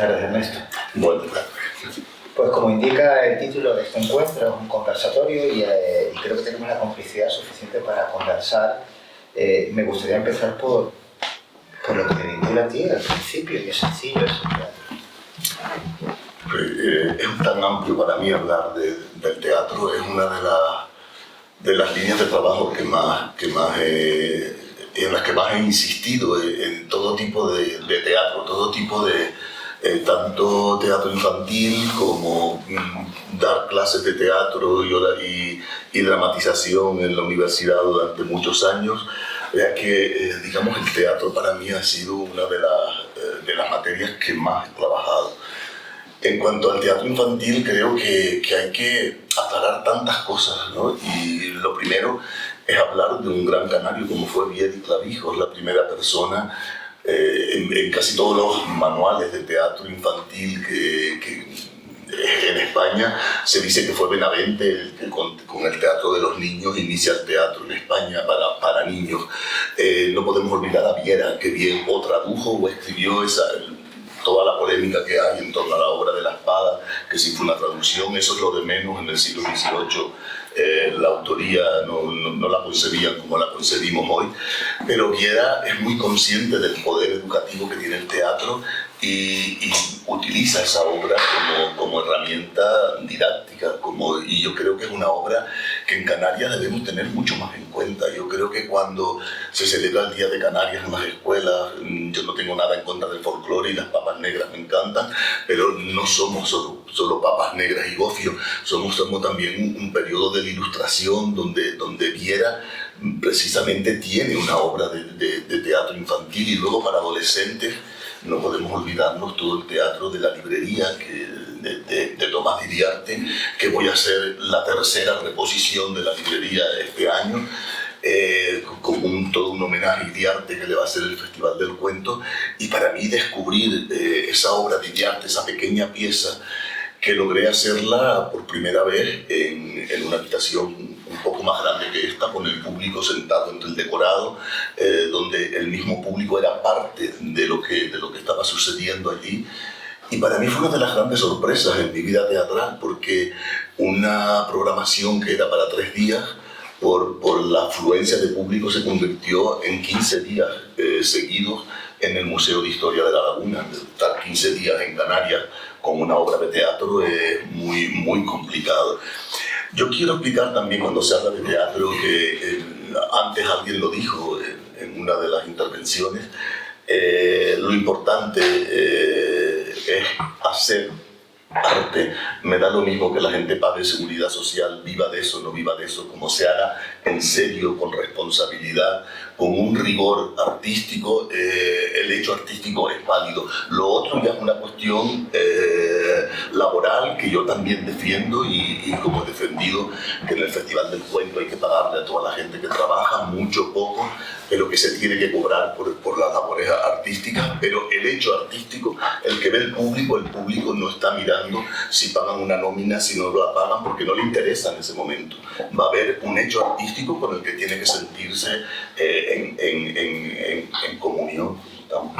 tardes, Ernesto. Buenas tardes. Pues como indica el título de este encuentro, es un conversatorio y creo que tenemos la complicidad suficiente para conversar. Me gustaría empezar por lo que te vincula a ti al principio, y es sencillo. Es tan amplio para mí hablar del teatro, es una de las líneas de trabajo en las que más he insistido en todo tipo de teatro, todo tipo de tanto teatro infantil como dar clases de teatro y dramatización en la universidad durante muchos años. Ya que, digamos, el teatro para mí ha sido una de las materias que más he trabajado. En cuanto al teatro infantil, creo que hay que aclarar tantas cosas, ¿no? Y lo primero es hablar de un gran canario como fue Vieri Clavijos, la primera persona en casi todos los manuales de teatro infantil que en España se dice que fue Benavente el que con el teatro de los niños inicia el teatro en España para niños. No podemos olvidar a Viera, que bien o tradujo o escribió toda la polémica que hay en torno a la obra de la espada, que si fue una traducción, eso es lo de menos. En el siglo XVIII la autoría no la concebían como la concebimos hoy, pero Viera es muy consciente del poder educativo que tiene el teatro y utiliza esa obra como herramienta didáctica, y yo creo que es una obra que en Canarias debemos tener mucho más en cuenta. Yo creo que cuando se celebra el Día de Canarias en las escuelas, yo no tengo nada en contra del folclore y las papas negras me encantan, pero no somos solo papas negras y gofio, somos también un periodo de la Ilustración donde Viera precisamente tiene una obra de teatro infantil, y luego para adolescentes no podemos olvidarnos todo el teatro de la librería de Tomás Iriarte, que voy a hacer la tercera reposición de la librería este año, con todo un homenaje a Iriarte que le va a hacer el Festival del Cuento. Y para mí descubrir esa obra de Iriarte, esa pequeña pieza, que logré hacerla por primera vez en una habitación un poco más grande que esta, con el público sentado entre el decorado, donde el mismo público era parte de lo que estaba sucediendo allí. Y para mí fue una de las grandes sorpresas en mi vida teatral, porque una programación que era para 3 días, por la afluencia de público, se convirtió en 15 días seguidos en el Museo de Historia de la Laguna. Estar 15 días en Canarias con una obra de teatro es muy, muy complicado. Yo quiero explicar también, cuando se habla de teatro, que antes alguien lo dijo en una de las intervenciones, lo importante es hacer arte. Me da lo mismo que la gente pague seguridad social, viva de eso, no viva de eso, como se haga en serio, con responsabilidad, con un rigor artístico. El hecho artístico es válido. Lo otro ya es una cuestión laboral, que yo también defiendo, y como he defendido que en el Festival del Cuento hay que pagarle a toda la gente que trabaja, mucho, poco, pero que se tiene que cobrar por las labores artísticas. Pero el hecho artístico, el que ve el público no está mirando si pagan una nómina, si no la pagan, porque no le interesa en ese momento. Va a haber un hecho artístico con el que tiene que sentirse en comunión. Estamos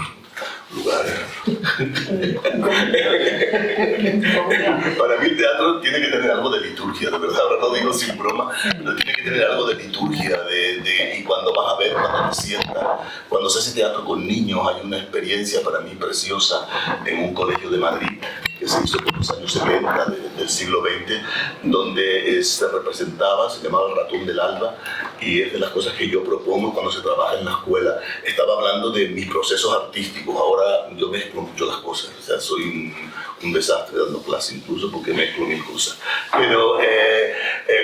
lugares. Para mí el teatro tiene que tener algo de liturgia, de verdad, ahora lo digo sin broma, pero tiene que tener algo de liturgia, y cuando vas a ver, cuando te sientas, cuando se hace teatro con niños, hay una experiencia para mí preciosa en un colegio de Madrid, que se hizo por los años 70 del siglo XX, donde se representaba, se llamaba El Ratón del Alba, y es de las cosas que yo propongo cuando se trabaja en la escuela. Estaba hablando de mis procesos artísticos, ahora yo mezclo mucho las cosas, o sea, soy un desastre dando clase incluso, porque mezclo 1000 cosas. Pero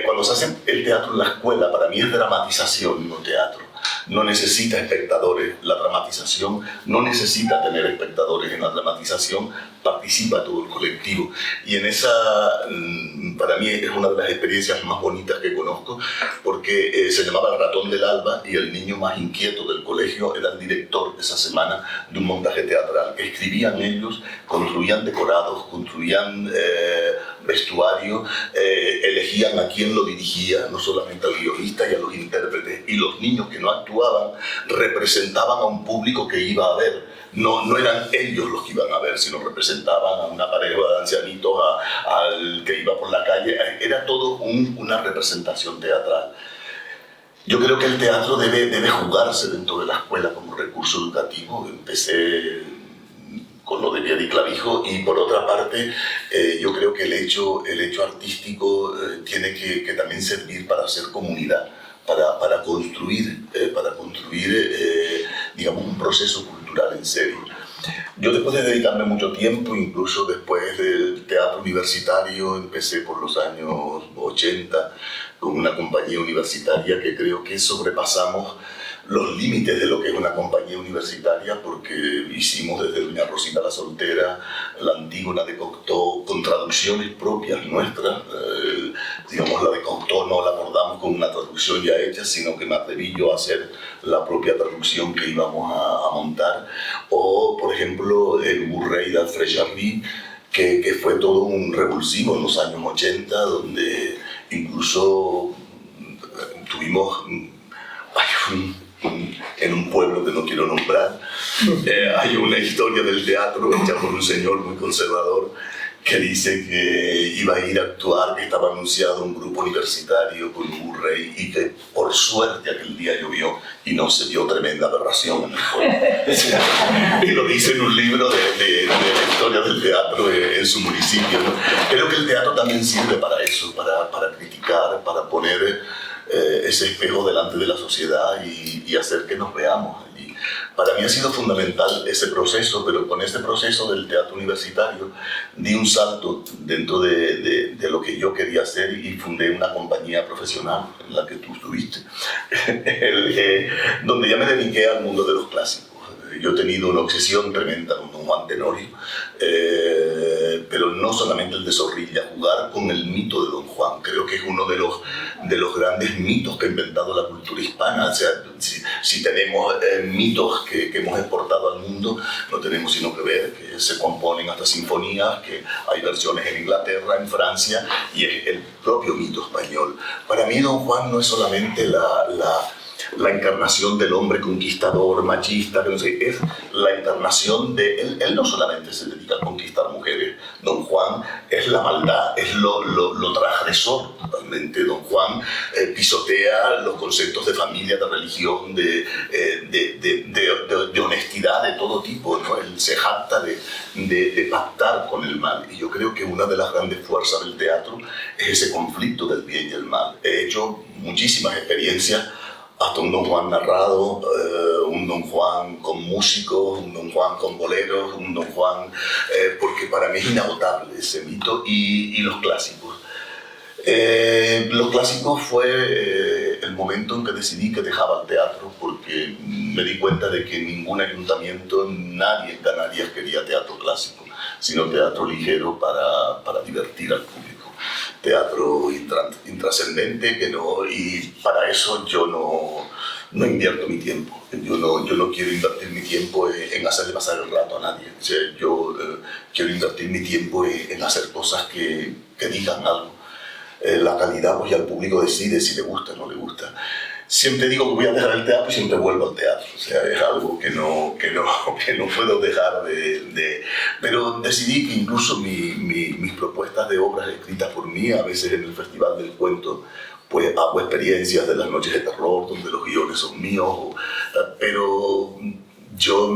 cuando se hace el teatro en la escuela, para mí es dramatización, no teatro. No necesita espectadores, la dramatización no necesita tener espectadores. En la dramatización participa todo el colectivo, y en esa, para mí es una de las experiencias más bonitas que conozco, porque se llamaba El Ratón del Alba, y el niño más inquieto del colegio era el director esa semana de un montaje teatral. Escribían ellos, construían decorados, construían vestuario, elegían a quién lo dirigía, no solamente al guionista y a los intérpretes, y los niños que no actuaban representaban a un público que iba a ver. No eran ellos los que iban a ver, sino representaban a una pareja de ancianitos, al que iba por la calle. Era todo una representación teatral. Yo creo que el teatro debe jugarse dentro de la escuela como recurso educativo. Empecé con lo de Viera y Clavijo, y por otra parte yo creo que el hecho artístico tiene que también servir para hacer comunidad, para construir digamos, un proceso cultural en serio. Yo, después de dedicarme mucho tiempo, incluso después del teatro universitario, empecé por los años 80 con una compañía universitaria que creo que sobrepasamos los límites de lo que es una compañía universitaria, porque hicimos desde Doña Rosita la Soltera, la Antígona de Cocteau, con traducciones propias nuestras. Digamos, la de Cocteau no la abordamos con una traducción ya hecha, sino que me atreví yo a hacer la propia traducción que íbamos a montar. O, por ejemplo, el Murray de Alfred Jarry, que fue todo un revulsivo en los años 80, donde incluso tuvimos... en un pueblo que no quiero nombrar, hay una historia del teatro hecha por un señor muy conservador que dice que iba a ir a actuar, que estaba anunciado un grupo universitario con Murray, y que por suerte aquel día llovió y no se dio tremenda aberración en el pueblo. Y lo dice en un libro de la historia del teatro en su municipio, ¿no? Creo que el teatro también sirve para eso, para criticar, para poner ese espejo delante de la sociedad y hacer que nos veamos. Y para mí ha sido fundamental ese proceso, pero con ese proceso del teatro universitario di un salto dentro de lo que yo quería hacer, y fundé una compañía profesional en la que tú estuviste, donde ya me dediqué al mundo de los clásicos. Yo he tenido una obsesión tremenda con Don Juan Tenorio, pero no solamente el de Zorrilla, jugar con el mito de Don Juan. Creo que es uno de los grandes mitos que ha inventado la cultura hispana. O sea, si tenemos mitos que hemos exportado al mundo, no tenemos sino que ver que se componen hasta sinfonías, que hay versiones en Inglaterra, en Francia, y es el propio mito español. Para mí Don Juan no es solamente la encarnación del hombre conquistador, machista, que no sé, es la encarnación de él. Él no solamente se dedica a conquistar mujeres. Don Juan es la maldad, es lo transgresor totalmente. Don Juan pisotea los conceptos de familia, de religión, de honestidad de todo tipo, ¿no? Él se jacta de pactar con el mal. Y yo creo que una de las grandes fuerzas del teatro es ese conflicto del bien y el mal. He hecho muchísimas experiencias, hasta un Don Juan narrado, un Don Juan con músicos, un Don Juan con boleros, un Don Juan... porque para mí es inagotable ese mito, y los clásicos. Los clásicos fue el momento en que decidí que dejaba el teatro, porque me di cuenta de que ningún ayuntamiento, nadie en Canarias quería teatro clásico, sino teatro ligero para divertir al público. Teatro intrascendente, que no, y para eso yo no invierto mi tiempo. Yo no quiero invertir mi tiempo en hacerle pasar el rato a nadie. O sea, yo quiero invertir mi tiempo en hacer cosas que digan algo. La calidad, pues ya el público decide si le gusta o no le gusta. Siempre digo que voy a dejar el teatro y siempre vuelvo al teatro. O sea, es algo que no puedo dejar de... Pero decidí que incluso mis propuestas de obras escritas por mí, a veces en el Festival del Cuento, pues hago experiencias de las noches de terror, donde los guiones son míos, pero yo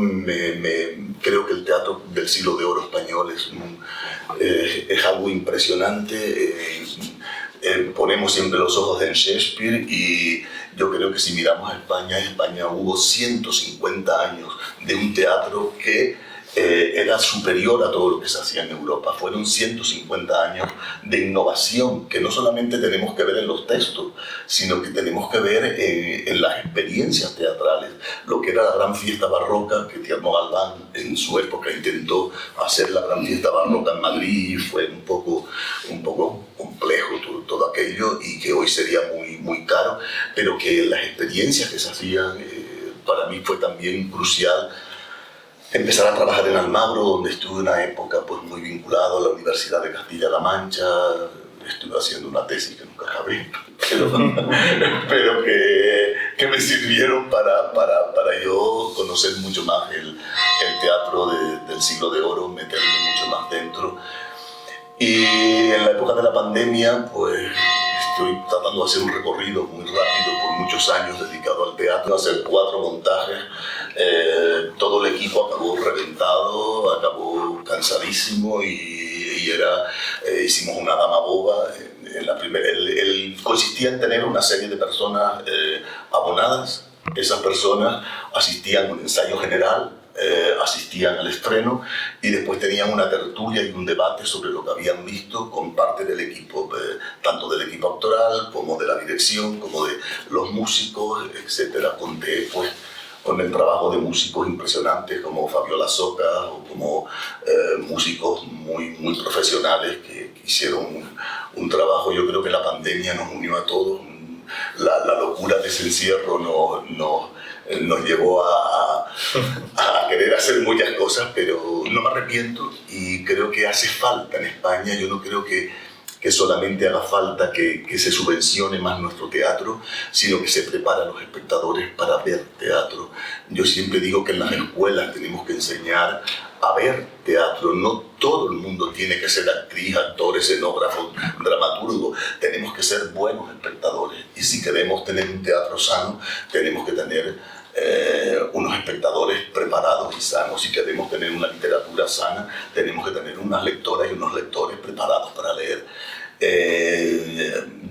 creo que el teatro del siglo de oro español es algo impresionante. Ponemos siempre los ojos en Shakespeare, y yo creo que si miramos a España hubo 150 años de un teatro que era superior a todo lo que se hacía en Europa. Fueron 150 años de innovación que no solamente tenemos que ver en los textos, sino que tenemos que ver en las experiencias teatrales. Lo que era la gran fiesta barroca, que Tierno Galván en su época intentó hacer la gran fiesta barroca en Madrid, y fue un poco complejo todo aquello, y que hoy sería muy caro, pero que las experiencias que se hacían para mí fue también crucial. empezar a trabajar en Almagro, donde estuve una época pues, muy vinculado a la Universidad de Castilla-La Mancha. Estuve haciendo una tesis que nunca acabé, pero que me sirvieron para yo conocer mucho más el teatro del siglo de oro, meterme mucho más dentro. Y en la época de la pandemia, pues estoy tratando de hacer un recorrido muy rápido por muchos años dedicado al teatro, hacer 4 montajes. Todo el equipo acabó reventado, acabó cansadísimo hicimos una dama boba. Consistía en tener una serie de personas abonadas. Esas personas asistían a un ensayo general, asistían al estreno y después tenían una tertulia y un debate sobre lo que habían visto con parte del equipo, tanto del equipo actoral como de la dirección, como de los músicos, etc. Conté pues con el trabajo de músicos impresionantes como Fabiola Soca o como músicos muy profesionales que hicieron un trabajo. Yo creo que la pandemia nos unió a todos. La locura de ese encierro nos llevó a querer hacer muchas cosas, pero no me arrepiento y creo que hace falta en España. Yo no creo que solamente haga falta que se subvencione más nuestro teatro, sino que se prepare a los espectadores para ver teatro. Yo siempre digo que en las escuelas tenemos que enseñar a ver teatro. No todo el mundo tiene que ser actriz, actor, escenógrafo, dramaturgo. Tenemos que ser buenos espectadores. Y si queremos tener un teatro sano, tenemos que tener unos espectadores preparados y sanos. Si queremos tener una literatura sana, tenemos que tener unas lectoras y unos lectores preparados para leer.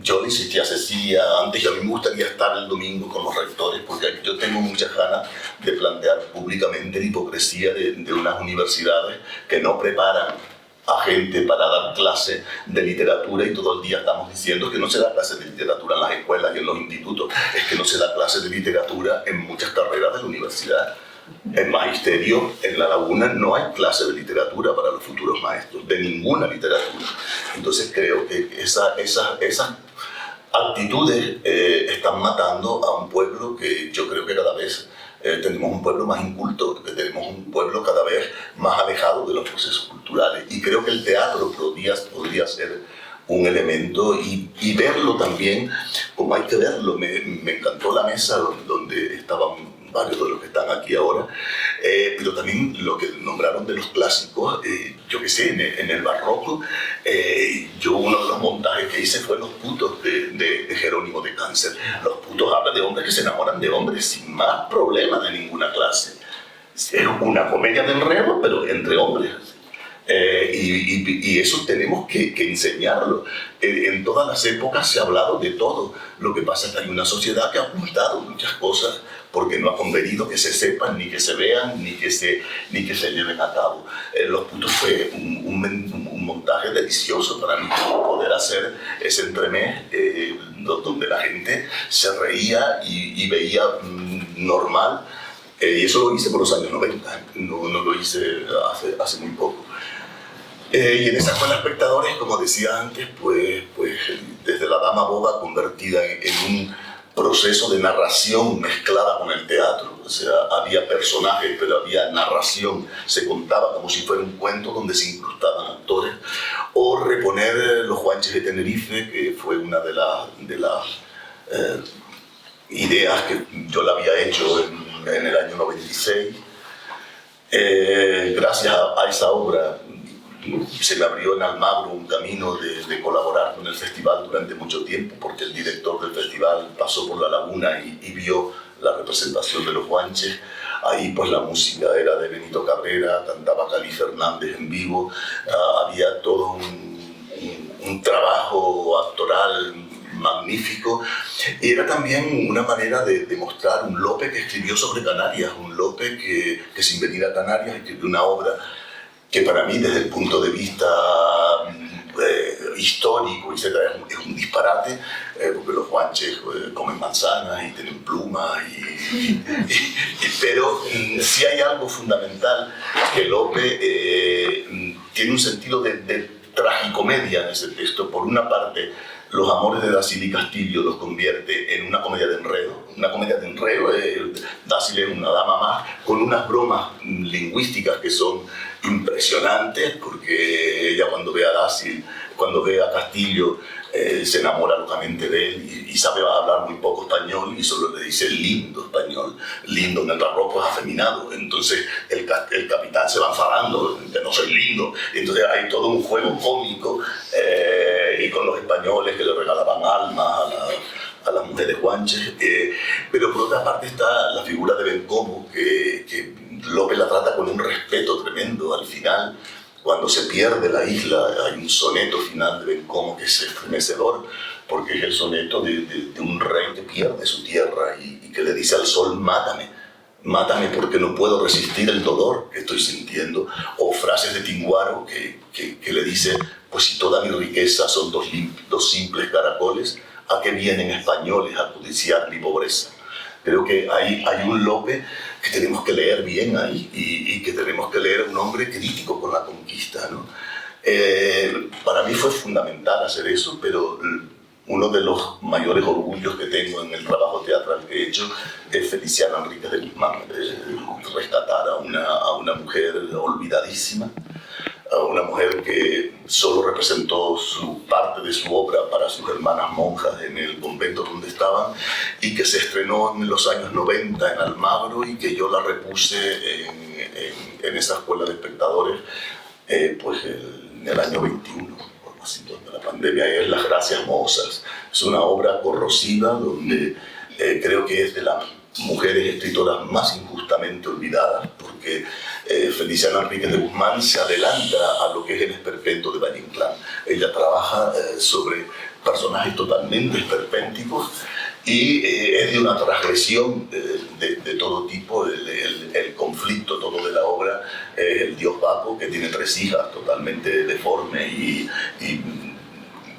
Yo le insistí a Cecilia antes, y a mí me gustaría estar el domingo con los rectores, porque yo tengo muchas ganas de plantear públicamente la hipocresía de unas universidades que no preparan a gente para dar clase de literatura, y todo el día estamos diciendo que no se da clase de literatura en las escuelas y en los institutos. Es que no se da clase de literatura en muchas carreras de la universidad. En magisterio, en La Laguna, no hay clase de literatura para los futuros maestros, de ninguna literatura. Entonces creo que esas actitudes están matando a un pueblo que yo creo que cada vez tenemos un pueblo más inculto, que tenemos un pueblo cada vez más alejado de los procesos culturales. Y creo que el teatro podría ser un elemento y verlo también como hay que verlo. Me encantó la mesa donde estaban varios de los que están aquí ahora, pero también lo que nombraron de los clásicos. Yo qué sé, en el barroco, yo uno de los montajes que hice fue Los putos de Jerónimo de Cáncer. Los putos hablan de hombres que se enamoran de hombres sin más problemas de ninguna clase. Es una comedia de enredo, pero entre hombres. Y eso tenemos que enseñarlo. En todas las épocas se ha hablado de todo. Lo que pasa es que hay una sociedad que ha ocultado muchas cosas porque no ha convenido que se sepan, ni que se vean, ni que se lleven a cabo. Los putos fue un montaje delicioso para mí, poder hacer ese entremés donde la gente se reía y veía normal. Y eso lo hice por los años 90, no lo hice hace muy poco. Y en esa escuela de espectadores, como decía antes, pues desde la dama boba convertida en un proceso de narración mezclada con el teatro. O sea, había personajes, pero había narración. Se contaba como si fuera un cuento donde se incrustaban actores. O reponer Los Guanches de Tenerife, que fue una de las ideas que yo la había hecho en el año 96. Gracias a esa obra se me abrió en Almagro un camino de colaborar con el festival durante mucho tiempo, porque el director del festival pasó por La Laguna y vio la representación de Los Guanches. Ahí pues la música era de Benito Cabrera, cantaba Cali Fernández en vivo, había todo un trabajo actoral magnífico, y era también una manera de mostrar un Lope que escribió sobre Canarias, un Lope que sin venir a Canarias escribió una obra que para mí, desde el punto de vista histórico, etc., es un disparate, porque los guanches comen manzanas y tienen plumas, pero sí hay algo fundamental, que Lope tiene un sentido de tragicomedia en ese texto. Por una parte, los amores de Dácil y Castillo los convierte en una comedia de enredo. Una comedia de enredo, Dácil es una dama más, con unas bromas lingüísticas que son impresionantes, porque ella cuando ve a Dácil, cuando ve a Castillo, se enamora locamente de él y sabe hablar muy poco español y solo le dice lindo español. Lindo en el barroco es afeminado, entonces el capitán se va enfadando de no ser lindo. Entonces hay todo un juego cómico y con los españoles que le regalaban almas a las mujeres guanches. Pero por otra parte está la figura de Bencomo, que Lope la trata con un respeto tremendo. Al final, cuando se pierde la isla, hay un soneto final de Bencomo que es estremecedor, porque es el soneto de un rey que pierde su tierra y que le dice al sol, mátame, mátame porque no puedo resistir el dolor que estoy sintiendo. O frases de Tinguaro que le dice, pues si toda mi riqueza son dos simples caracoles, ¿a qué vienen españoles a codiciar mi pobreza? Creo que hay un Lope que tenemos que leer bien ahí y que tenemos que leer a un hombre crítico con la conquista, ¿no? Para mí fue fundamental hacer eso, pero uno de los mayores orgullos que tengo en el trabajo teatral que he hecho es Feliciana Enríquez de Guzmán. Rescatar a una mujer olvidadísima, a una mujer que solo representó parte de su obra para sus hermanas monjas en el convento donde estaban y que se estrenó en los años 90 en Almagro y que yo la repuse en esa escuela de espectadores pues en el año 21, así, donde la pandemia es Las Gracias Mozas. Es una obra corrosiva donde creo que es de las mujeres escritoras más injustamente olvidadas, porque Feliciana Enríquez de Guzmán se adelanta a lo que es el esperpento de Valle Inclán. Ella trabaja sobre personajes totalmente esperpénticos y es de una transgresión de todo tipo. El conflicto todo de la obra es el dios Baco, que tiene 3 hijas totalmente deformes y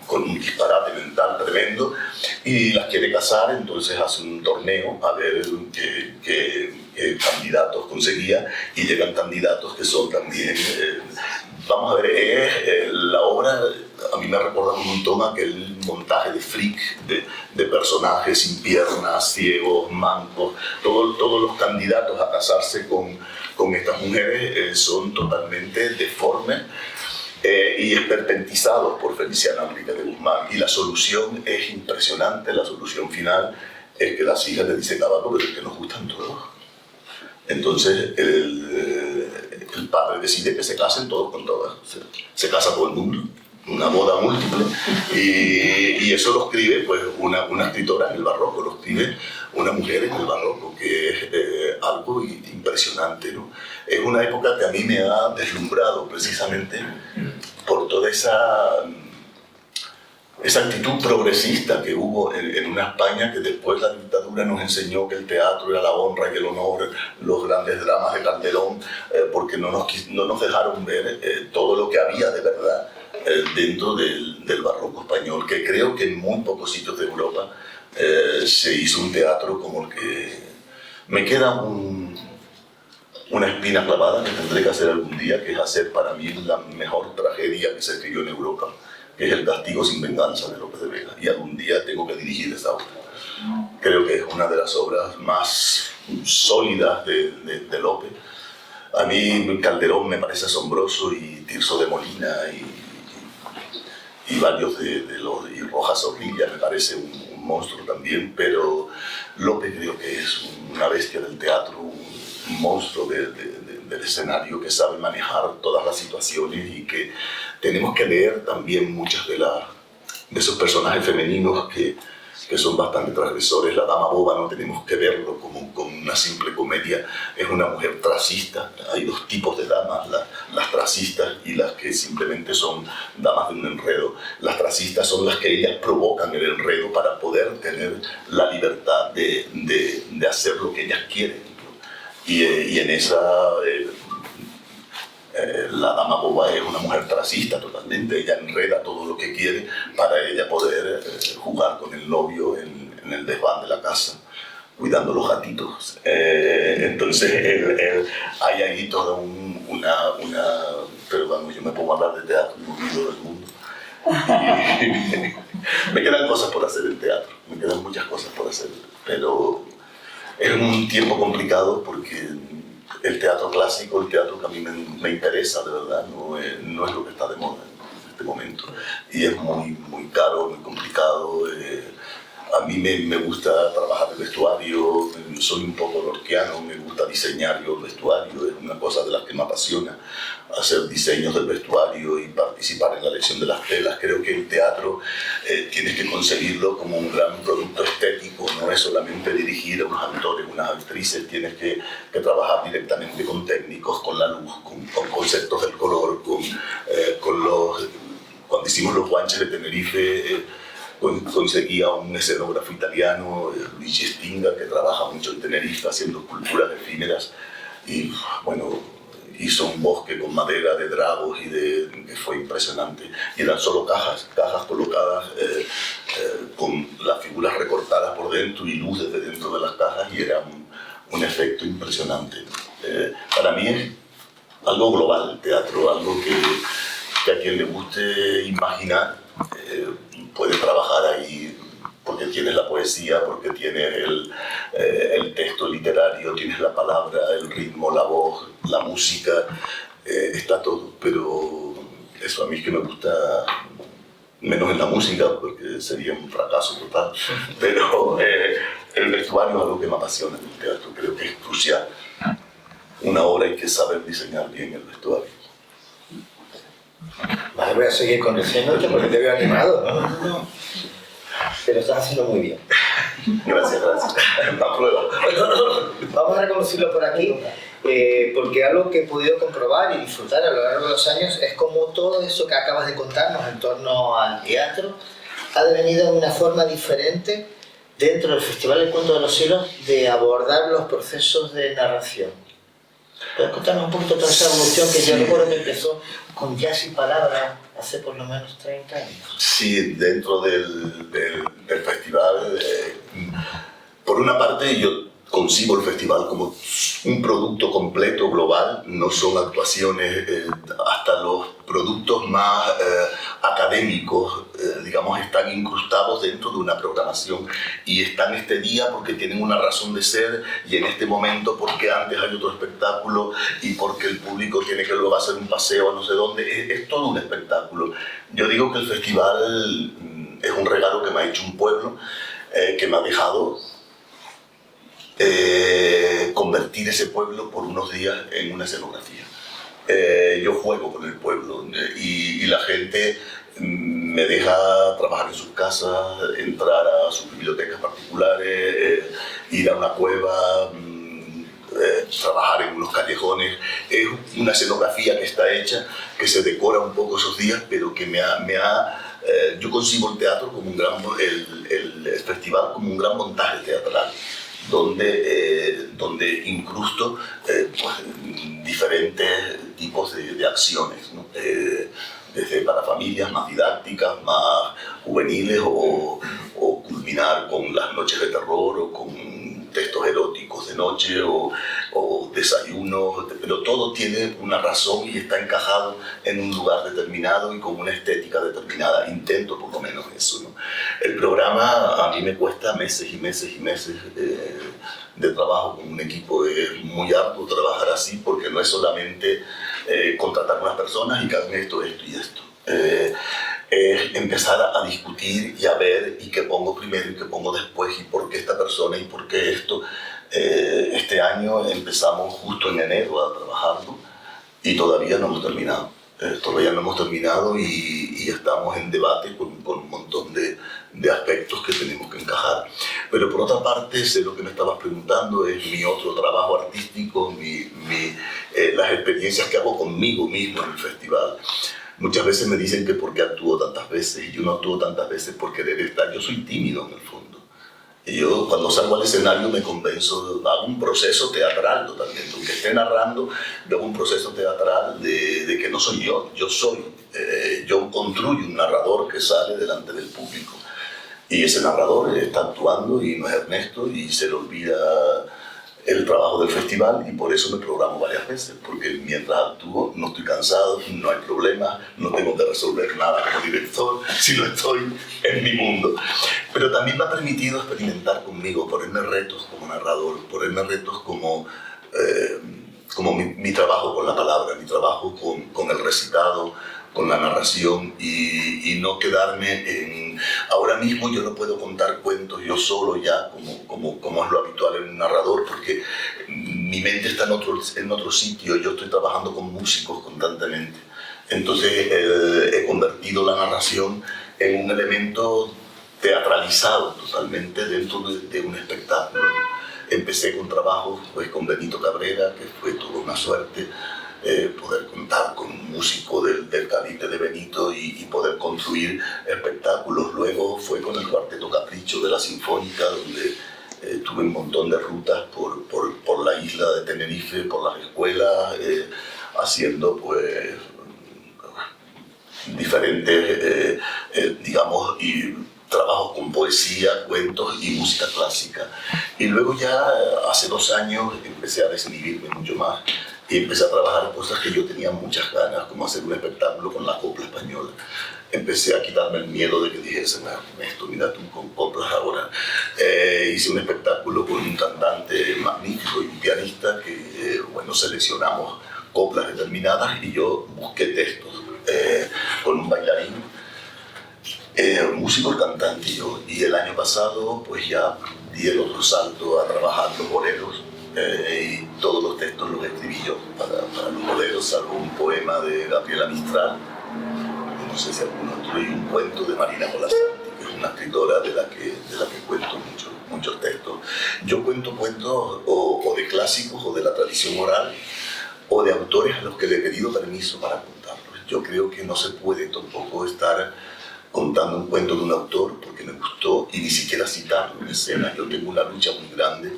con un disparate mental tremendo, y las quiere casar, entonces hace un torneo a ver qué candidatos conseguía, y llegan candidatos que son también... vamos a ver, la obra a mí me recuerda un montón a aquel montaje de Frick, de personajes sin piernas, ciegos, mancos. Todos los candidatos a casarse con estas mujeres son totalmente deformes y esperpentizados por Feliciana Enríquez de Guzmán. Y la solución es impresionante. La solución final es que las hijas le dicen Caballo, pero es que nos gustan todos. Entonces el padre decide que se casen todos con todas. Se casa todo el mundo, una boda múltiple, y eso lo escribe pues una escritora en el barroco, lo escribe una mujer en el barroco, que es algo impresionante, ¿no? Es una época que a mí me ha deslumbrado precisamente por toda esa actitud progresista que hubo en una España que después la dictadura nos enseñó que el teatro era la honra y el honor, los grandes dramas de Calderón, porque no nos dejaron ver todo lo que había de verdad dentro del barroco español, que creo que en muy pocos sitios de Europa se hizo un teatro como el que me queda una espina clavada que tendré que hacer algún día, que es hacer para mí la mejor tragedia que se escribió en Europa, que es El Castigo sin venganza de Lope de Vega, y algún día tengo que dirigir esa obra. Creo que es una de las obras más sólidas de Lope. A mí Calderón me parece asombroso, y Tirso de Molina y varios y Rojas Zorrilla me parece un monstruo también, pero Lope creo que es una bestia del teatro, un monstruo del escenario, que sabe manejar todas las situaciones, y que tenemos que leer también muchas de esos personajes femeninos que son bastante transgresores. La dama boba no tenemos que verlo como una simple comedia, es una mujer tracista. Hay 2 tipos de damas, las tracistas y las que simplemente son damas de un enredo. Las tracistas son las que ellas provocan el enredo para poder tener la libertad de hacer lo que ellas quieren, ¿no? Y en esa... la dama boba es una mujer tracista totalmente. Ella enreda todo lo que quiere para ella poder jugar con el novio en el desván de la casa, cuidando los gatitos. Entonces hay ahí toda pero vamos, yo me pongo a hablar de teatro y me olvido del mundo. Me quedan cosas por hacer en teatro, me quedan muchas cosas por hacer, pero es un tiempo complicado porque el teatro clásico, el teatro que a mí me interesa, de verdad, no es lo que está de moda en este momento. Y es muy caro, muy complicado. A mí me gusta trabajar el vestuario, soy un poco lorquiano, me gusta diseñar yo el vestuario, es una cosa de las que me apasiona, hacer diseños del vestuario y participar en la elección de las telas. Creo que el teatro tienes que concebirlo como un gran producto estético, no es solamente dirigir a unos actores, unas actrices, tienes que trabajar directamente con técnicos, con la luz, con conceptos del color, con los... Cuando hicimos los guanches de Tenerife, conseguía un escenógrafo italiano, Luigi Stinga, que trabaja mucho en Tenerife haciendo esculturas efímeras, y bueno, hizo un bosque con madera de dragos que fue impresionante. Y eran solo cajas colocadas con las figuras recortadas por dentro y luz desde dentro de las cajas, y era un efecto impresionante. Para mí es algo global el teatro, algo que a quien le guste imaginar puede trabajar ahí, porque tienes la poesía, porque tienes el texto literario, tienes la palabra, el ritmo, la voz, la música, está todo. Pero eso a mí es que me gusta, menos en la música, porque sería un fracaso total, pero el vestuario es algo que me apasiona en el teatro, creo que es crucial. Una obra hay que saber diseñar bien el vestuario. Vale, voy a seguir conociéndote porque te veo animado, ¿no? Pero estás haciendo muy bien. Gracias. La prueba. Vamos a reconocerlo por aquí, porque algo que he podido comprobar y disfrutar a lo largo de los años es cómo todo eso que acabas de contarnos en torno al teatro ha devenido de una forma diferente dentro del Festival del Cuento de los Siglos de abordar los procesos de narración. ¿Puedes contarnos un poquito toda esa evolución que yo recuerdo que empezó con Jazz y Palabra hace por lo menos 30 años? Sí, dentro del festival, por una parte yo concibo el festival como un producto completo, global, no son actuaciones, hasta los productos más académicos, digamos, están incrustados dentro de una programación y están este día porque tienen una razón de ser y en este momento porque antes hay otro espectáculo y porque el público tiene que luego hacer un paseo a no sé dónde, es todo un espectáculo. Yo digo que el festival es un regalo que me ha hecho un pueblo, que me ha dejado convertir ese pueblo por unos días en una escenografía. Yo juego con el pueblo y la gente me deja trabajar en sus casas, entrar a sus bibliotecas particulares, ir a una cueva, trabajar en unos callejones. Es una escenografía que está hecha, que se decora un poco esos días, pero que yo concibo el teatro como el festival como un gran montaje teatral, donde incrusto pues, diferentes tipos de acciones, ¿no? Desde para familias más didácticas, más juveniles, o culminar con las noches de terror o con textos eróticos de noche o desayunos, pero todo tiene una razón y está encajado en un lugar determinado y con una estética determinada. Intento por lo menos eso, ¿no? El programa a mí me cuesta meses y meses y meses de trabajo con un equipo. Es muy arduo trabajar así porque no es solamente contratar a unas personas y que hagan esto y esto. Es empezar a discutir y a ver y qué pongo primero y qué pongo después y por qué esta persona y por qué esto. Este año empezamos justo en enero a trabajarlo y todavía no hemos terminado. Y estamos en debate con un montón de aspectos que tenemos que encajar. Pero por otra parte, sé lo que me estabas preguntando, es mi otro trabajo artístico, las experiencias que hago conmigo mismo en el festival. Muchas veces me dicen que por qué actúo tantas veces, y yo no actúo tantas veces por querer estar. Yo soy tímido en el fondo. Y yo cuando salgo al escenario me convenzo, hago un proceso teatral totalmente. Aunque esté narrando, hago un proceso teatral de que no soy yo soy. Yo construyo un narrador que sale delante del público. Y ese narrador está actuando y no es Ernesto y se le olvida el trabajo del festival, y por eso me programo varias veces, porque mientras actúo no estoy cansado, no hay problema, no tengo que resolver nada como director, sino estoy en mi mundo. Pero también me ha permitido experimentar conmigo, ponerme retos como narrador, ponerme retos como mi trabajo con la palabra, mi trabajo con el recitado, con la narración, y no quedarme en... Ahora mismo yo no puedo contar cuentos yo solo ya, como es lo habitual en un narrador, porque mi mente está en otro sitio, yo estoy trabajando con músicos constantemente. Entonces he convertido la narración en un elemento teatralizado totalmente dentro de un espectáculo. Empecé con trabajos pues, con Benito Cabrera, que fue toda una suerte, poder contar con un músico del calibre de Benito y poder construir espectáculos. Luego fue con el Cuarteto Capricho de la Sinfónica, donde tuve un montón de rutas por la isla de Tenerife, por las escuelas, haciendo pues diferentes, digamos, trabajos con poesía, cuentos y música clásica. Y luego ya hace 2 años empecé a desinhibirme mucho más y empecé a trabajar cosas que yo tenía muchas ganas, como hacer un espectáculo con la copla española. Empecé a quitarme el miedo de que dijesen, esto, mira tú con coplas ahora. Hice un espectáculo con un cantante magnífico y un pianista que, bueno, seleccionamos coplas determinadas y yo busqué textos con un bailarín, músico, cantante y yo. Y el año pasado pues ya di el otro salto a trabajar los boleros, y todos los textos los escribí yo para los boleros, salvo un poema de Gabriela Mistral, no sé si alguno otro, y un cuento de Marina Colasanti, que es una escritora de la que cuento muchos textos. Yo cuento cuentos o de clásicos o de la tradición oral o de autores a los que le he pedido permiso para contarlos. Yo creo que no se puede tampoco estar contando un cuento de un autor porque me gustó y ni siquiera citarlo en escena. Yo tengo una lucha muy grande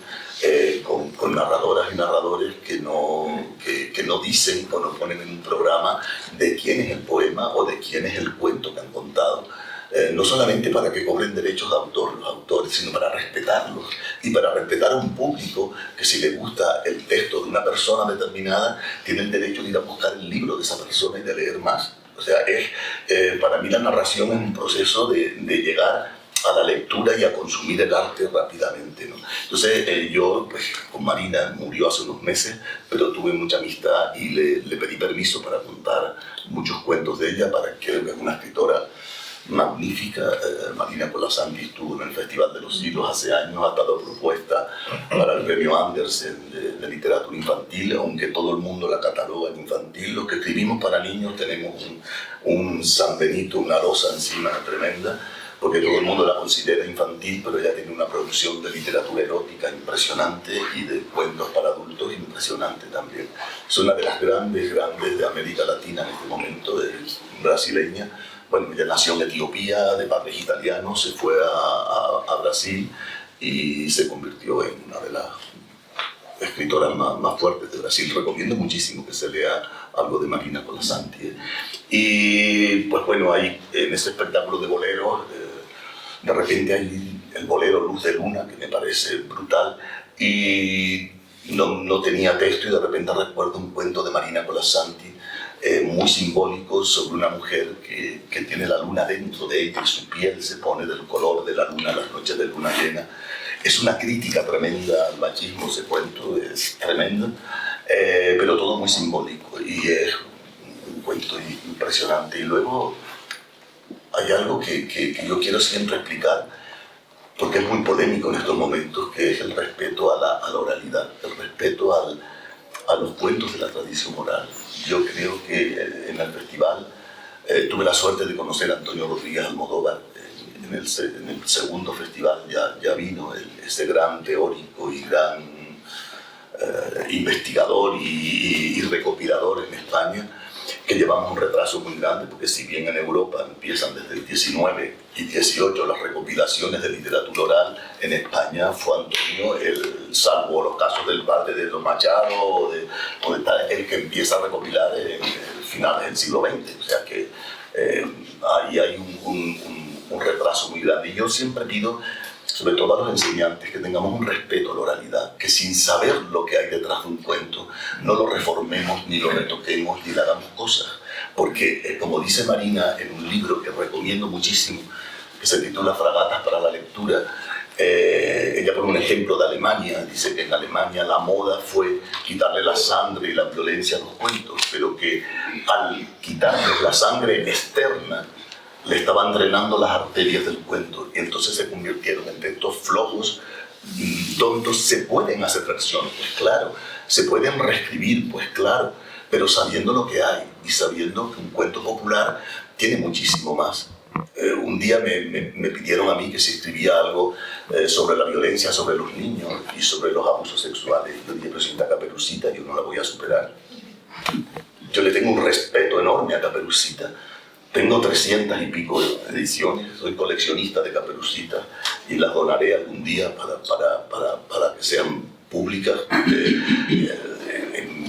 con narradoras y narradores que no dicen o no ponen en un programa de quién es el poema o de quién es el cuento que han contado. No solamente para que cobren derechos de autor los autores, sino para respetarlos y para respetar a un público que si le gusta el texto de una persona determinada tiene el derecho de ir a buscar el libro de esa persona y de leer más. O sea, para mí la narración es un proceso de llegar a la lectura y a consumir el arte rápidamente, ¿no? Entonces yo, pues, con Marina murió hace unos meses, pero tuve mucha amistad y le pedí permiso para contar muchos cuentos de ella, para que es una escritora magnífica. Marina Colasanti estuvo en el Festival de los Siglos hace años, ha dado propuesta para el premio Andersen de literatura infantil, aunque todo el mundo la cataloga en infantil. Los que escribimos para niños tenemos un San Benito, una losa encima tremenda, porque todo el mundo la considera infantil, pero ella tiene una producción de literatura erótica impresionante y de cuentos para adultos impresionante también. Es una de las grandes de América Latina en este momento, es brasileña. Bueno, ella nació en Etiopía, de padres italianos, se fue a Brasil y se convirtió en una de las escritoras más fuertes de Brasil. Recomiendo muchísimo que se lea algo de Marina Colasanti. Y pues bueno, ahí en ese espectáculo de boleros, de repente hay el bolero Luz de Luna, que me parece brutal, y no tenía texto, y de repente recuerdo un cuento de Marina Colasanti, muy simbólico, sobre una mujer que tiene la luna dentro de ella y su piel se pone del color de la luna las noches de luna llena. Es una crítica tremenda al machismo, ese cuento es tremendo, pero todo muy simbólico y es un cuento impresionante. Y luego hay algo que yo quiero siempre explicar, porque es muy polémico en estos momentos, que es el respeto a la oralidad, el respeto a los cuentos de la tradición oral. Yo creo que en el festival tuve la suerte de conocer a Antonio Rodríguez Almodóvar. En el segundo festival ya vino ese gran teórico y gran investigador y recopilador en España, que llevamos un retraso muy grande, porque si bien en Europa empiezan desde el 19 y 18 las recopilaciones de literatura oral, en España fue Antonio, salvo los casos del padre de Don Machado o de tal, el que empieza a recopilar en finales del siglo XX. O sea que ahí hay un retraso muy grande. Y yo siempre pido sobre todo a los enseñantes, que tengamos un respeto a la oralidad, que sin saber lo que hay detrás de un cuento, no lo reformemos, ni lo retoquemos, ni le hagamos cosas. Porque, como dice Marina en un libro que recomiendo muchísimo, que se titula Fragatas para la lectura, ella pone un ejemplo de Alemania. Dice que en Alemania la moda fue quitarle la sangre y la violencia a los cuentos, pero que al quitarles la sangre externa, le estaban drenando las arterias del cuento, y entonces se convirtieron en textos flojos, tontos. Se pueden hacer versiones, pues claro, se pueden reescribir, pues claro, pero sabiendo lo que hay y sabiendo que un cuento popular tiene muchísimo más. Un día me pidieron a mí que si escribía algo sobre la violencia sobre los niños y sobre los abusos sexuales. Yo dije, pero si está Caperucita, yo no la voy a superar. Yo le tengo un respeto enorme a Caperucita. Tengo 300 y pico ediciones, soy coleccionista de Caperucita y las donaré algún día para que sean públicas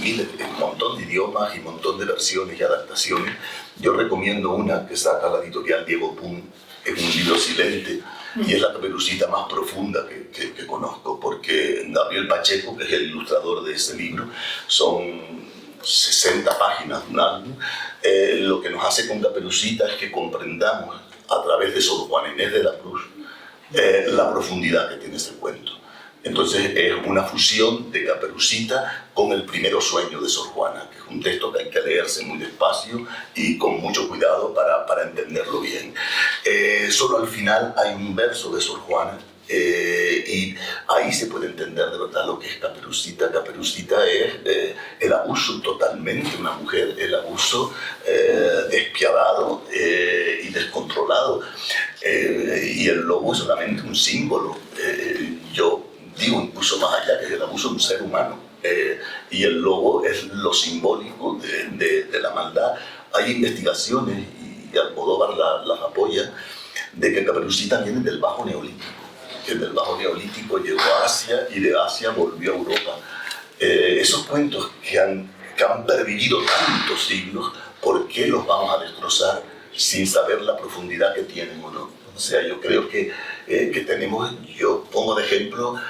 en un montón de idiomas y un montón de versiones y adaptaciones. Yo recomiendo una que saca la editorial Diego Pum, es un libro silente y es la Caperucita más profunda que conozco, porque Gabriel Pacheco, que es el ilustrador de ese libro, son 60 páginas de un álbum. Lo que nos hace con Caperucita es que comprendamos a través de Sor Juana Inés de la Cruz la profundidad que tiene ese cuento. Entonces es una fusión de Caperucita con El primero sueño de Sor Juana, que es un texto que hay que leerse muy despacio y con mucho cuidado para entenderlo bien. Solo al final hay un verso de Sor Juana, y ahí se puede entender de verdad lo que es Caperucita. Caperucita es el abuso totalmente de una mujer, el abuso despiadado y descontrolado. Y el lobo es solamente un símbolo. Yo digo incluso más allá, que es el abuso de un ser humano. Y el lobo es lo simbólico de la maldad. Hay investigaciones, y Almodóvar las apoya, de que Caperucita viene del Bajo Neolítico, que del Bajo Neolítico llegó a Asia y de Asia volvió a Europa. Esos cuentos que han pervivido tantos siglos, ¿por qué los vamos a destrozar sin saber la profundidad que tienen o no? O sea, yo creo que tenemos, yo pongo de ejemplo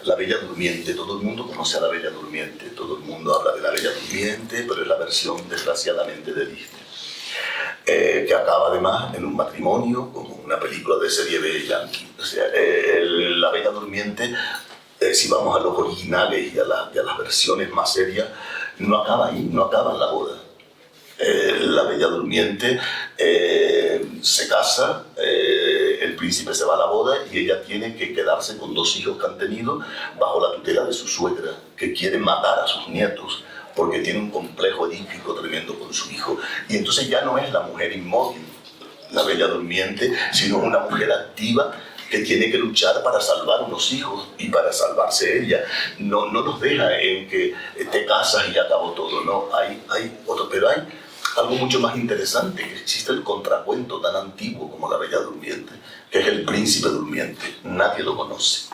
La Bella Durmiente. Todo el mundo conoce a La Bella Durmiente, todo el mundo habla de La Bella Durmiente, pero es la versión desgraciadamente de Disney, que acaba además en un matrimonio como una película de serie B yankee. O sea, La Bella Durmiente, si vamos a los originales y a las versiones más serias, no acaba ahí, no acaba en la boda. La Bella Durmiente se casa, el príncipe se va a la boda y ella tiene que quedarse con 2 hijos que han tenido bajo la tutela de su suegra, que quiere matar a sus nietos porque tiene un complejo edípico tremendo con su hijo. Y entonces ya no es la mujer inmóvil, la Bella Durmiente, sino una mujer activa que tiene que luchar para salvar unos hijos y para salvarse ella. No nos deja en que te casas y ya acabó todo, no, hay otro, pero hay algo mucho más interesante, que existe el contracuento tan antiguo como La Bella Durmiente, que es El Príncipe Durmiente. Nadie lo conoce.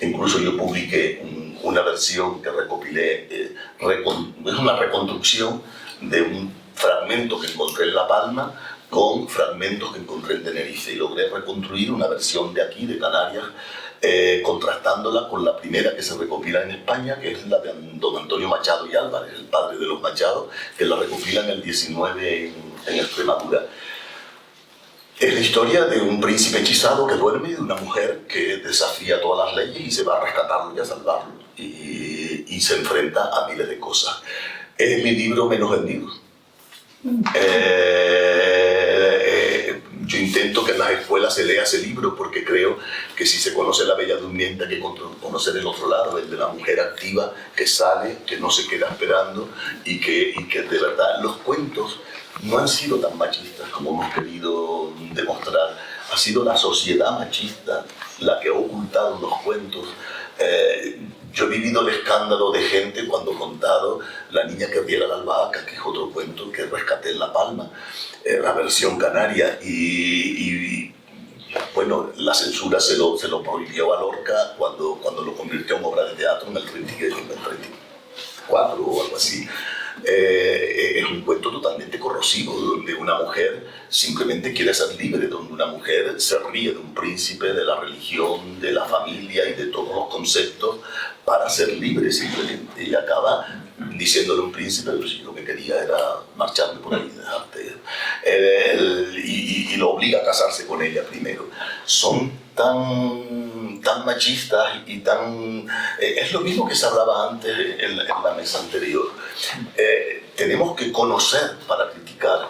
Incluso yo publiqué una versión que recopilé, es una reconstrucción de un fragmento que encontré en La Palma con fragmentos que encontré en Tenerife, y logré reconstruir una versión de aquí, de Canarias, contrastándola con la primera que se recopila en España, que es la de don Antonio Machado y Álvarez, el padre de los Machado, que la recopila en el 19 en Extremadura. Es la historia de un príncipe hechizado que duerme y de una mujer que desafía todas las leyes y se va a rescatarlo y a salvarlo, y se enfrenta a miles de cosas. Es mi libro menos vendido. Yo intento que en las escuelas se lea ese libro, porque creo que si se conoce La Bella Durmiente hay que conocer el otro lado, el de la mujer activa que sale, que no se queda esperando, y que de verdad los cuentos no han sido tan machistas como hemos querido demostrar. Ha sido la sociedad machista la que ha ocultado los cuentos. Yo he vivido el escándalo de gente cuando he contado La niña que riega la albahaca, que es otro cuento que rescaté en La Palma, la versión canaria, y bueno, la censura se lo prohibió a Lorca cuando lo convirtió en obra de teatro en el 34 o algo así. es un cuento totalmente corrosivo, donde una mujer simplemente quiere ser libre, donde una mujer se ríe de un príncipe, de la religión, de la familia y de todos los conceptos para ser libre simplemente. Y acaba diciéndole a un príncipe que yo lo que quería era marcharme por ahí, dejarte. Y lo obliga a casarse con ella primero. Son tan machistas y tan... es lo mismo que se hablaba antes en la mesa anterior. Tenemos que conocer para criticar.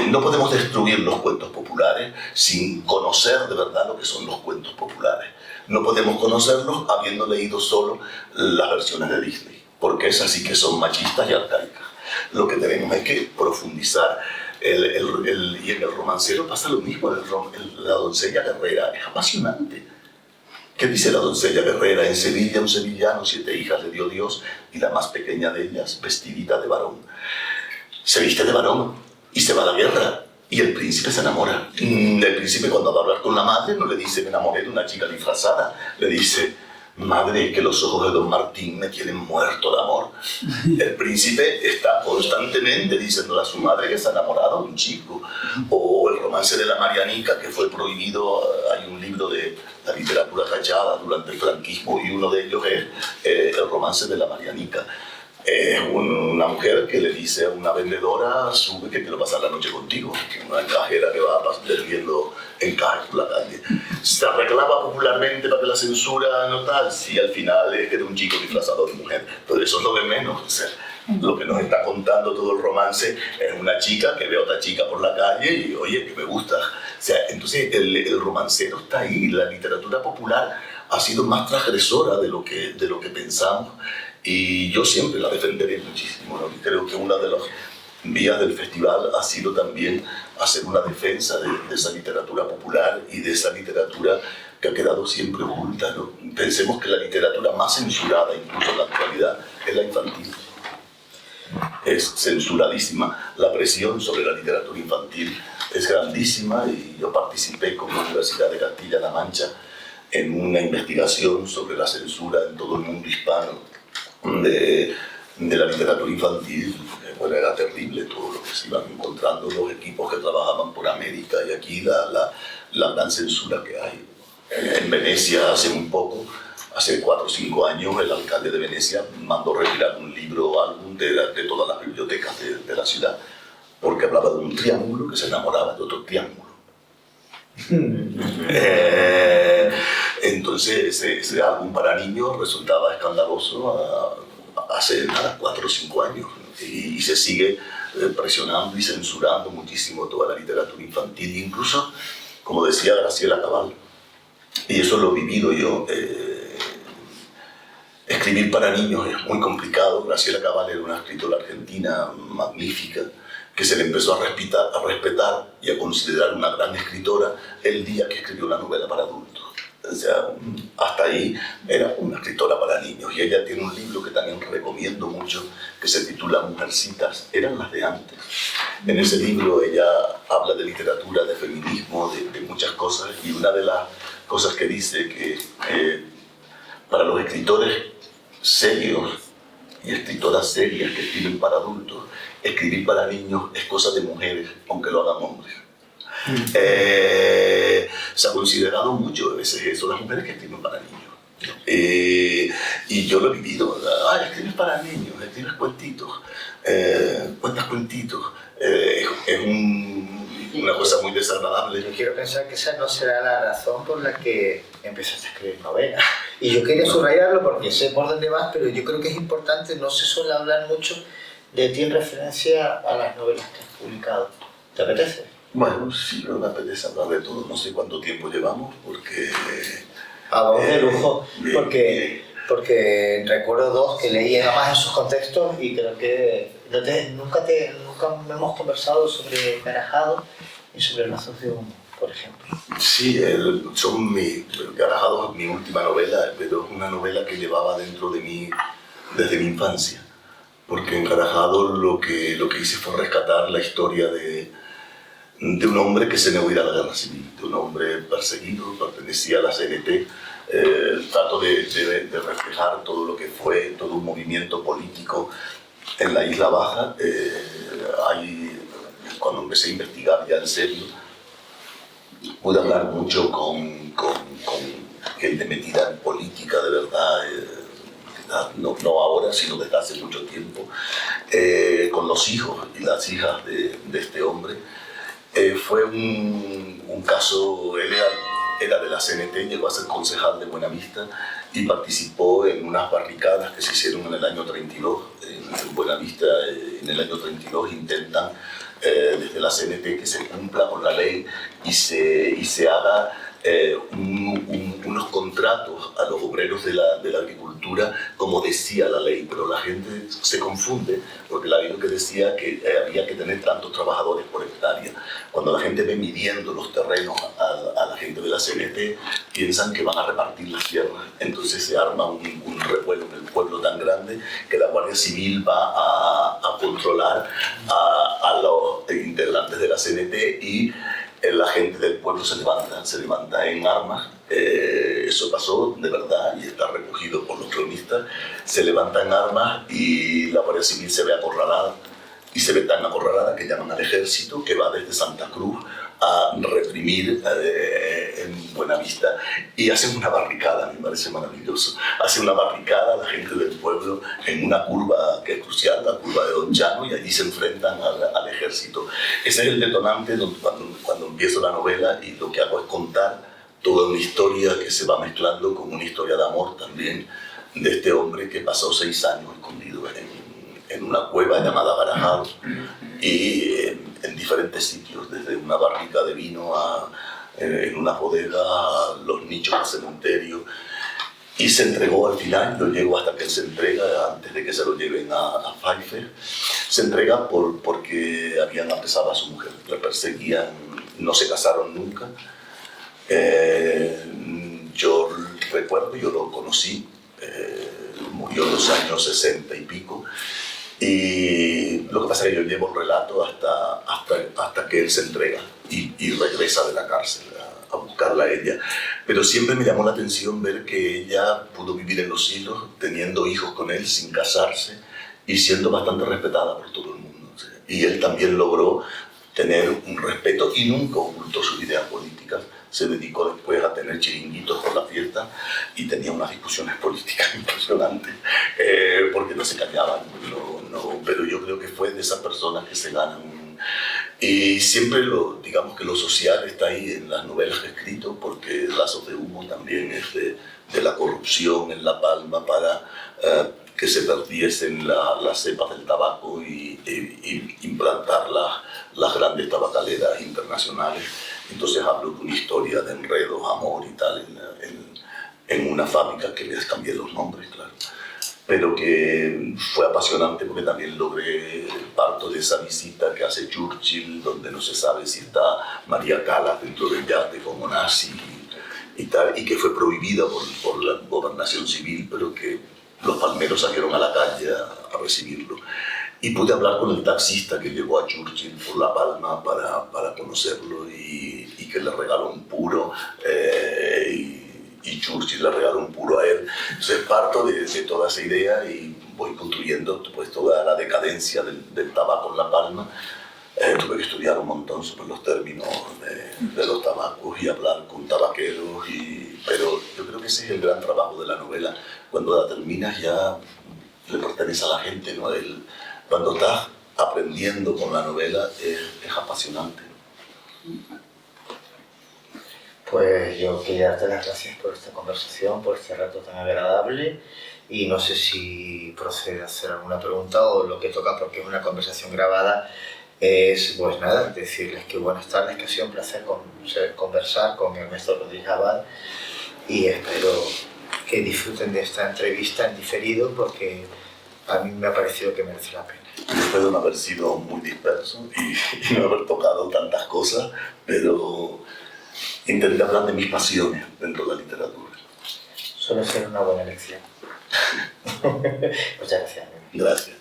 No podemos destruir los cuentos populares sin conocer de verdad lo que son los cuentos populares. No podemos conocerlos habiendo leído solo las versiones de Disney, porque esas sí que son machistas y arcaicas. Lo que tenemos es que profundizar. Y en el romancero pasa lo mismo. La doncella guerrera es apasionante. ¿Qué dice la doncella guerrera? En Sevilla un sevillano 7 hijas le dio Dios y la más pequeña de ellas vestidita de varón. Se viste de varón y se va a la guerra. Y el príncipe se enamora. El príncipe, cuando va a hablar con la madre, no le dice me enamoré de una chica disfrazada. Le dice, madre, que los ojos de don Martín me tienen muerto de amor. El príncipe está constantemente diciéndole a su madre que se ha enamorado de un chico. O el romance de la Marianica, que fue prohibido. Hay un libro de la literatura tachada durante el franquismo y uno de ellos es el romance de la Marianica. Es una mujer que le dice a una vendedora, sube que quiero pasar la noche contigo, una encajera que va vendiendo encajes por la calle. Se reclama popularmente para que la censura no tal, si al final es que era un chico disfrazado de mujer, pero eso es lo de menos. O sea, lo que nos está contando todo el romance es una chica que ve a otra chica por la calle y oye, que me gusta. O sea, entonces el romancero está ahí, la literatura popular ha sido más transgresora de lo que pensamos. Y yo siempre la defenderé muchísimo, ¿no? Y creo que una de las vías del festival ha sido también hacer una defensa de esa literatura popular y de esa literatura que ha quedado siempre oculta, ¿no? Pensemos que la literatura más censurada, incluso en la actualidad, es la infantil. Es censuradísima. La presión sobre la literatura infantil es grandísima y yo participé con la Universidad de Castilla-La Mancha en una investigación sobre la censura en todo el mundo hispano de la literatura infantil. Bueno, era terrible todo lo que se iban encontrando los equipos que trabajaban por América y aquí la gran censura que hay. En Venecia hace muy poco, hace 4 o 5 años, el alcalde de Venecia mandó retirar un libro o álbum de todas las bibliotecas de la ciudad porque hablaba de un triángulo que se enamoraba de otro triángulo. Entonces ese álbum para niños resultaba escandaloso hace nada, 4 o 5 años, y se sigue presionando y censurando muchísimo toda la literatura infantil, incluso, como decía Graciela Cabal, y eso lo he vivido yo, escribir para niños es muy complicado. Graciela Cabal era una escritora argentina magnífica, que se le empezó a respetar y a considerar una gran escritora el día que escribió una novela para adultos. O sea, hasta ahí era una escritora para niños y ella tiene un libro que también recomiendo mucho que se titula Mujercitas, eran las de antes. En ese libro ella habla de literatura, de feminismo, de muchas cosas, y una de las cosas que dice que para los escritores serios y escritoras serias que escriben para adultos, escribir para niños es cosa de mujeres, aunque lo hagan hombres. Se ha considerado mucho a veces eso, las mujeres que escriben para niños. Y yo lo he vivido. Escribes para niños, escribes cuentitos, cuentas cuentitos. Es una cosa muy desagradable. Yo quiero pensar que esa no será la razón por la que empezaste a escribir novelas. Y yo quería subrayarlo porque sé por dónde vas, pero yo creo que es importante, no se suele hablar mucho de ti en referencia a las novelas que has publicado. ¿Te apetece? Bueno, sí, me apetece hablar de todo. No sé cuánto tiempo llevamos, porque... Vamos de lujo, porque recuerdo 2 que leí además en sus contextos y creo que nunca hemos conversado sobre Garajado y sobre Lazos de Humo, por ejemplo. Sí, Garajado es mi última novela, pero es una novela que llevaba dentro de mí desde mi infancia, porque en Garajado lo que hice fue rescatar la historia de un hombre que se negó a ir a la guerra civil, de un hombre perseguido, pertenecía a la CNT. Trato de reflejar todo lo que fue, todo un movimiento político en la Isla Baja, cuando empecé a investigar ya en serio, pude hablar mucho con gente metida en política de verdad, no ahora, sino desde hace mucho tiempo, con los hijos y las hijas de este hombre. Fue un caso, él era de la CNT, llegó a ser concejal de Buenavista y participó en unas barricadas que se hicieron en el año 32. En Buenavista, en el año 32, intentan desde la CNT que se cumpla con la ley y se haga unos contratos a los obreros de la agricultura como decía la ley, pero la gente se confunde porque la ley lo que decía que había que tener tantos trabajadores por hectárea. Cuando la gente ve midiendo los terrenos a la gente de la CNT, piensan que van a repartir las tierras, entonces se arma un revuelo en el pueblo tan grande que la Guardia Civil va a controlar a los integrantes de la CNT y la gente del pueblo se levanta en armas. Eso pasó de verdad y está recogido por los cronistas. Se levanta en armas y la Guardia Civil se ve acorralada, y se ve tan acorralada que llaman al ejército que va desde Santa Cruz a reprimir en Buenavista y hacen una barricada. Me parece maravilloso. Hacen una barricada la gente del pueblo en una curva que es crucial, la curva de Don Chano, y allí se enfrentan al ejército. Ese es el detonante cuando empiezo la novela, y lo que hago es contar toda una historia que se va mezclando con una historia de amor también de este hombre que pasó 6 años escondido en una cueva llamada Barajal y en diferentes sitios, desde una barrica de vino en una bodega, a los nichos del cementerio, y se entregó al final. Lo llevo hasta que él se entrega, antes de que se lo lleven a Pfeiffer. Se entrega porque habían apresado a su mujer, la perseguían, no se casaron nunca. Yo recuerdo, yo lo conocí, murió en los años 60 y pico, y lo que pasa es que yo llevo el relato hasta que él se entrega y regresa de la cárcel a buscarla a ella. Pero siempre me llamó la atención ver que ella pudo vivir en los siglos teniendo hijos con él sin casarse y siendo bastante respetada por todo el mundo. Y él también logró tener un respeto y nunca ocultó sus ideas políticas. Se dedicó después a tener chiringuitos por la fiesta y tenía unas discusiones políticas impresionantes porque no se callaban. Pero yo creo que fue de esas personas que se ganan. Y siempre digamos que lo social está ahí en las novelas que he escrito, porque Lazos de Humo también es de la corrupción en La Palma para que se perdiesen las cepas del tabaco y implantar las grandes tabacaleras internacionales. Entonces hablo de una historia de enredos, amor y tal en una fábrica que les cambié los nombres, claro. Pero que fue apasionante porque también logré parto de esa visita que hace Churchill, donde no se sabe si está María Callas dentro del yate como nazi y tal, y que fue prohibida por la gobernación civil, pero que los palmeros salieron a la calle a recibirlo. Y pude hablar con el taxista que llevó a Churchill por La Palma para conocerlo y que le regaló un puro y Churchill le regaló un puro a él. Entonces parto de toda esa idea y voy construyendo pues, toda la decadencia del tabaco en La Palma. Tuve que estudiar un montón sobre los términos de los tabacos y hablar con tabaqueros, pero yo creo que ese es el gran trabajo de la novela. Cuando la terminas ya le pertenece a la gente, ¿no? Cuando estás aprendiendo con la novela es apasionante. Pues yo quería darte las gracias por esta conversación, por este rato tan agradable, y no sé si procede a hacer alguna pregunta o lo que toca, porque es una conversación grabada. Es, pues nada, decirles que buenas tardes, que ha sido un placer conversar con Ernesto Rodríguez Abad, y espero que disfruten de esta entrevista en diferido, porque a mí me ha parecido que merece la pena. Espero no haber sido muy disperso y no haber tocado tantas cosas, pero intenté hablar de mis pasiones dentro de la literatura. Suele ser una buena elección. Muchas gracias. Gracias.